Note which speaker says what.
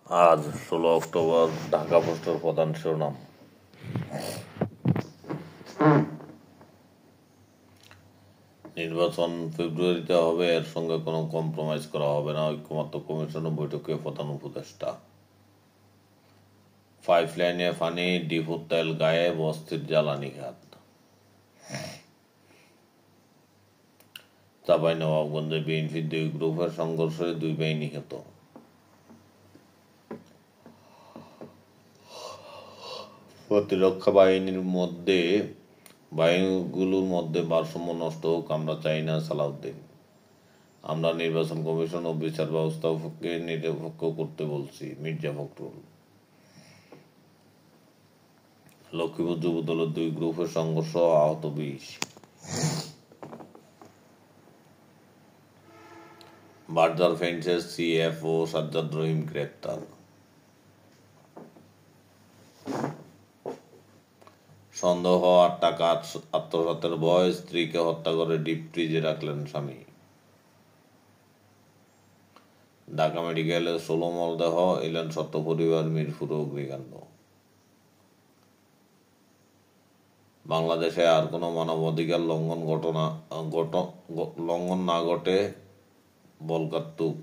Speaker 1: আজ 16 অক্টোবর। ঢাকা পোস্টের প্রধান শিরোনাম। নির্বাচন ফেব্রুয়ারিতে হবে, এর সঙ্গে কোনো কম্প্রোমাইজ করা হবে না, ঐক্যমত্য কমিশন বৈঠকে প্রধান উপদেষ্টা। পাইপলাইনে পানি, ডিপোর তেল গায়েব, অস্থির জ্বালানি খাত। চাঁপাইনবাবগঞ্জে বিএনপির দুই গ্রুপের সংঘর্ষে 2 ভাই নিহত। প্রতিরক্ষা বাহিনীগুলোর মধ্যে ভারসাম্য নষ্ট হোক, আমরা চাই না সালাউদ্দিন। আমরা নির্বাচন কমিশন ও বিচার ব্যবস্থাকে নিরপেক্ষ করতে বলছি, মির্জা ফখরুল। লক্ষ্মীপুর যুবদলের 2 গ্রুপের সংঘর্ষ, আহত 20। বার্জার ফেন্সের সিএফও সাজ্জাদ রহিম গ্রেপ্তার। সন্দেহ আর টাকা আত্মসাতের ভয়, স্ত্রীকে হত্যা করে ডিপ ফ্রিজে রাখলেন স্বামী। ঢাকা মেডিকেলে 16 মরদেহ, এলেন সত্য পরিবার, মিরপুর অগ্নিকাণ্ড। বাংলাদেশে আর কোনো মানবাধিকার লঙ্ঘন না ঘটে, বলকাত্তুক